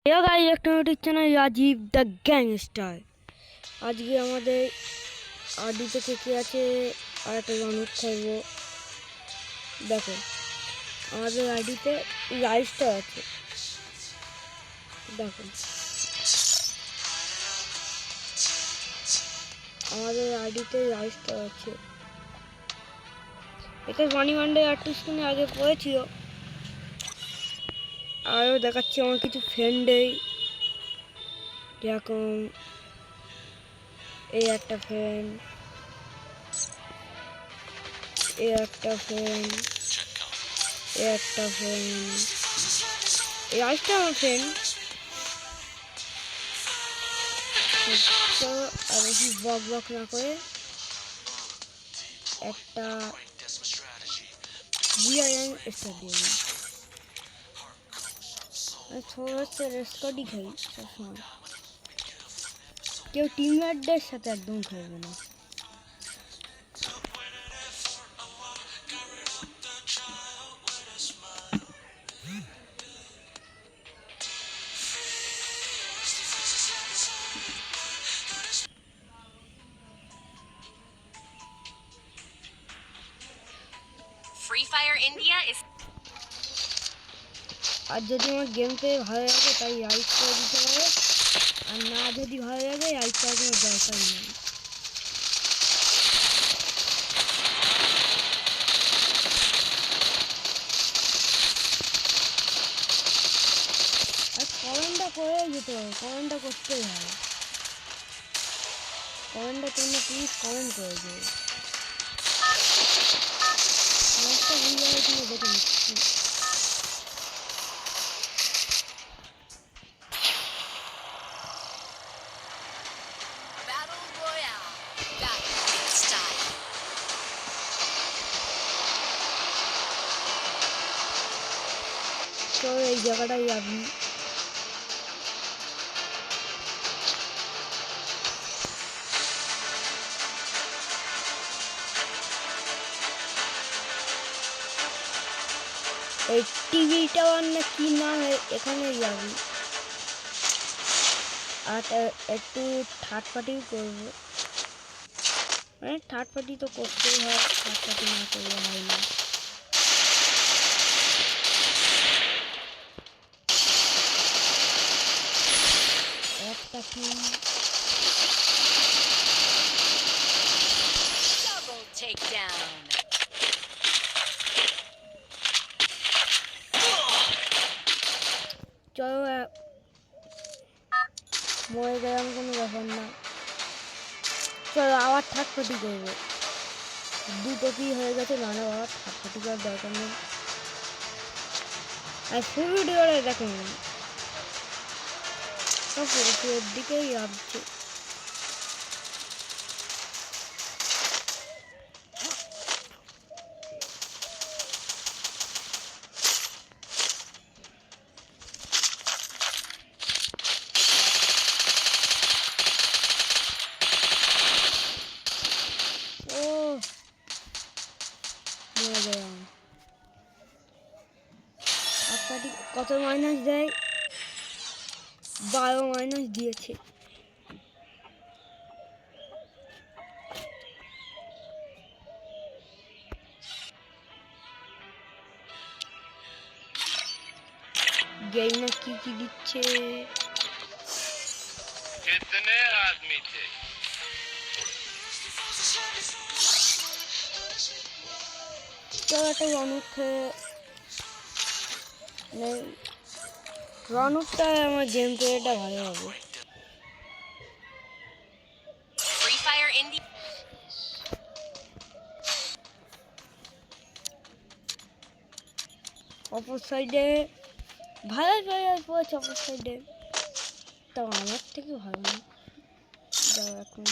Hello guys, एक YouTube channel Rajiv the gangster. आज के हमारे आडी থেকে কি আছে আর একটা রনক খাইবো। দেখো আমাদের আডিতে রাইসটা আছে, দেখো আমাদের আডিতে রাইসটা আছে। এটা ফানি মানডে আর্টিস্ট নিয়ে আগে পড়েছিল। আরও দেখাচ্ছি আমার কিছু ফ্রেন্ডেই, যেরকম এই একটা ফ্রেন্ড, এই একটা ফ্রেন্ড, এই একটা ফ্রেন্ড, এই আরেকটা আমার ফ্রেন্ড। আর বেশি বক বক না করে একটা জিআইএন স্টেডিয়াম হচ্ছে রেস্কডই খাই সবসময়। কেউ টিমমেটদের সাথে একদম খেলবে না। Free Fire India is আর যদি আমার গেম প্লে ভালো লাগে তাই লাইক করে দিতে পারো, আর না যদি ভালো লাগে লাইক করার কোনো দরকার নেই। আর কমেন্টটা করে যেতে হবে, কমেন্টটা করতেই হবে। কমেন্টটা তোমরা প্লিজ কমেন্ট করে দেবে। একটা ভিডিও তুমি দেখে নিচ্ছি। Battle Royale. Battle style. তো এই জায়গাটাই যাবি। এই টিভি টাওয়ার না কি নাম, এখানে যাবি। আর একটু থার্ড পার্টি করবো, মানে থার্ড পার্টি তো করতেই হয়, থার্ড পার্টি না করলে হয় না। একটা কি Double takedown. চলো মরে গেলাম, কোনো ব্যাপার না। চলো আবার থার্ড পার্টি করবো। দুটো কি হয়ে গেছে, না না আবার থার্ড পার্টি করার দরকার নেই। আর ফুল ভিডিওটা দেখো সব পুরোপুরের দিকেই আসছে। ও মরে গেলাম। থার্ড পার্টি কত মাইনাস দেয়? 12 মাইনাস দিয়েছে। গেইমার কি কি দিচ্ছে? कितने आदमी थे? তো একটা রনুকটা আমার গেম প্লেটা ভালো হবে। Free Fire India. অপর সাইডে ভালো প্লেয়ার পড়েছে, অপর সাইডে তো আমার থেকে ভালো না। যাও এখন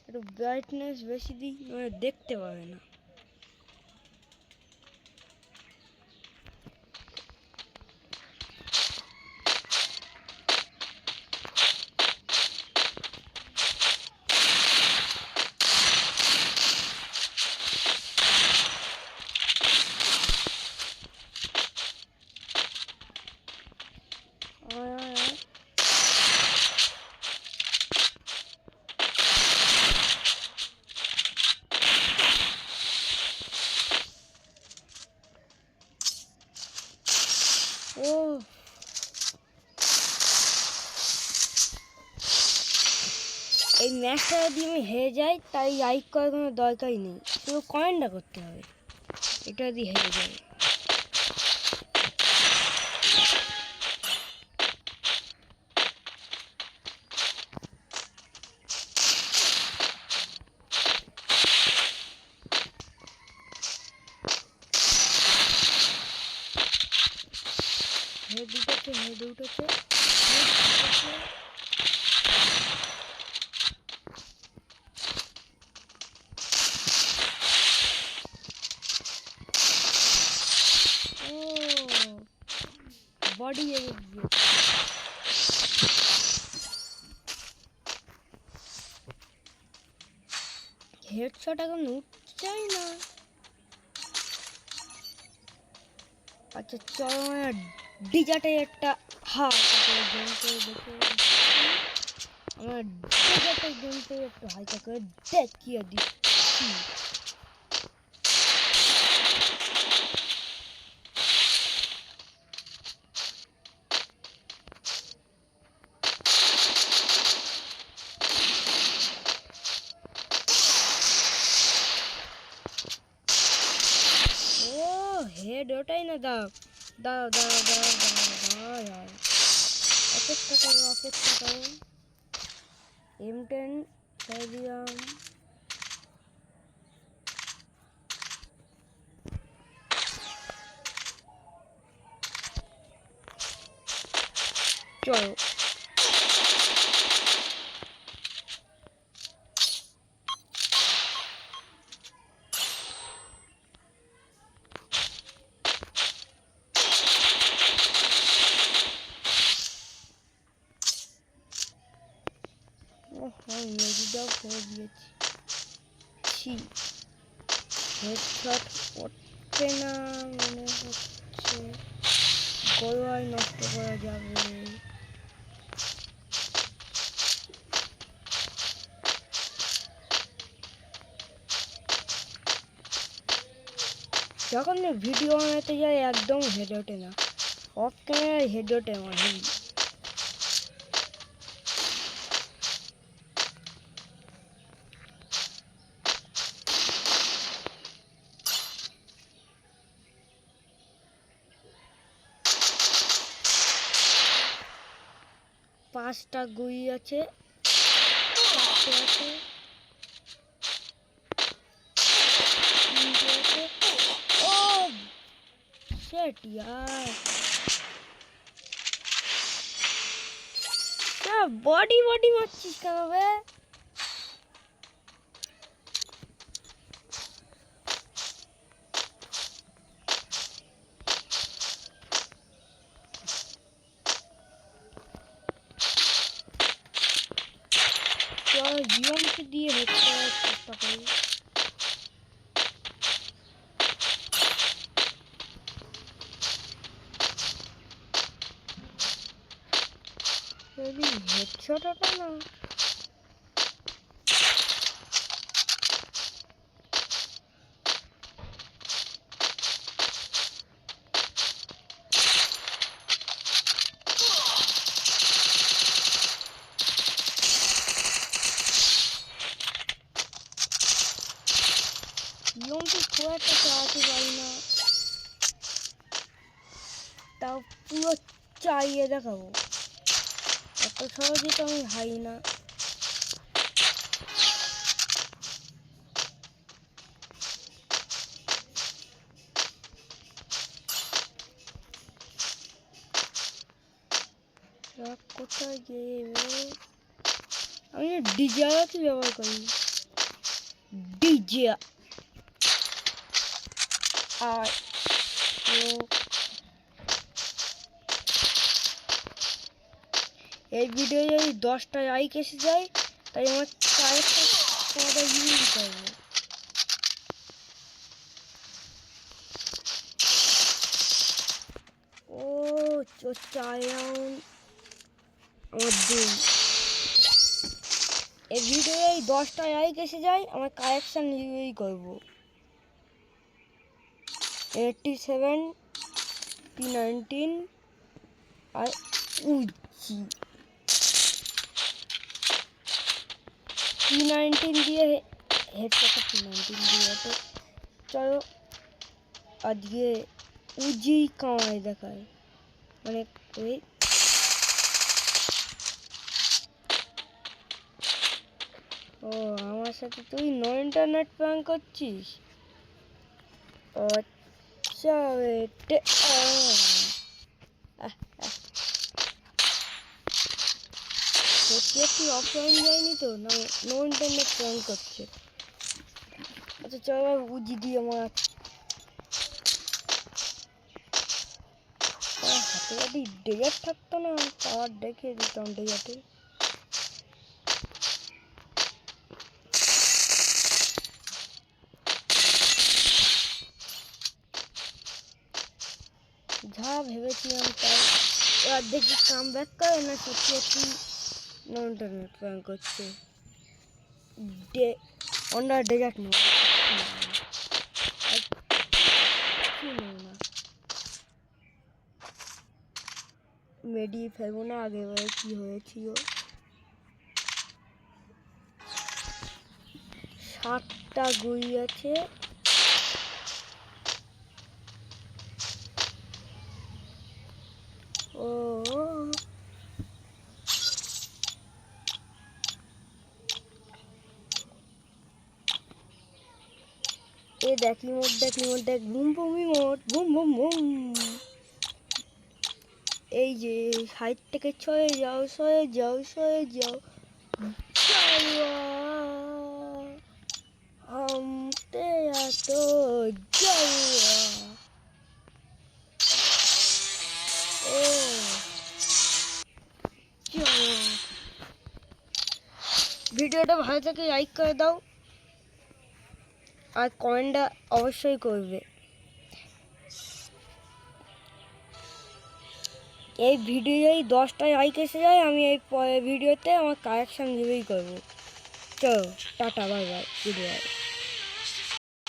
একটু ব্রাইটনেস বেশি দিই, মানে দেখতে পাবে না। এই ম্যাচটা যদি আমি হেরে যাই তাই লাইক করার কোনো দরকারই নেই, শুধু কমেন্টটা করতে হবে এটা যদি হেরে যায়। হেড উঠেছে, হেড উঠেছে, বডি হেডশট এখন উঠছেই না। আচ্ছা চলো আমরা ডিজার্টে একটা গেম করে দেখে আমরা ডিজার্টের গেমটা একটু হালকা করে দেখিয়ে দিচ্ছি। ও হেড ওটাই না, দাও দাও দাও দাও দাও দাও দাও, অপেক্ষা করো অপেক্ষা করো। M10 স্টেডিয়াম, চলো মেডিটাও করে দিয়েছি। হেডশট পড়ছে না মনে হচ্ছে, গলায় নষ্ট করা যাবে। যখন ভিডিও বানাতে যাই একদম হেড ওঠে না, অফ ক্যামেরায় হেড ওঠে আমার হেড। 5টা গুই আছে, 4টে আছে, 3টে আছে। ও শিট यार, বডি বডি মারছিস কেন বে? চলো জীবনকে দিয়ে হেড করার চেষ্টা করি। যদি হেডশট ওঠে না, জীবনকে খুব একটা চালাতে পারি না, তাও পুরো চালিয়ে দেখাবো। এত সহজে তো আমি হাই না। কোথায় গেলে আমি ডিজে কি ব্যবহার করি, ডিজে আর এই ভিডিও যদি 10টা লাইক এসে যায় তাই আমার চায়েরটা তোমাদের ইউজ করবো। ও চায় আমার দুই, এই ভিডিও এই 10টা লাইক এসে যায় আমার কালেকশন ইউজ করবো। 87 P19 আর উজি P19 দিয়ে হেডশটটা P19 দিয়ে তো চলো আজকে উজি কামাই দেখায় মানে ওই ও আমার সাথে তুই নো ইন্টারনেট প্ল্যান করছিস আচ্ছা বেটে সত্যি একটু অফলাইন যায়নি তো না নো ইন্টারনেট প্ল্যান করছে আচ্ছা চলো উজি দিয়ে আমার হাতে যদি ডেজার্ট থাকতো না পাওয়ার দেখে দিতাম ডেজার্টে যা ভেবেছিলাম তাই এবার দেখি কাম ব্যাক করে না সত্যি একটি নো ইন্টারনেট প্ল্যান করছে অন্ডার ডেজার্ট নেব না মেডি ফেলবো না আগেবারে কি হয়েছিল 7টা গুই আছে ও এ দেখ রিমোট দেখ boom boom remote boom boom boom এই যে সাইড থেকে সয়ে যাও আমতে এত যাওয়া ও ভিডিওটা ভালো থেকে লাইক করে দাও আর কমেন্টটা অবশ্যই করবে এই ভিডিওয় 10টা লাইক এসে যায় আমি এই পরের ভিডিওতে আমার কালেকশন রিভিউ করবো চলো tata bye bye good bye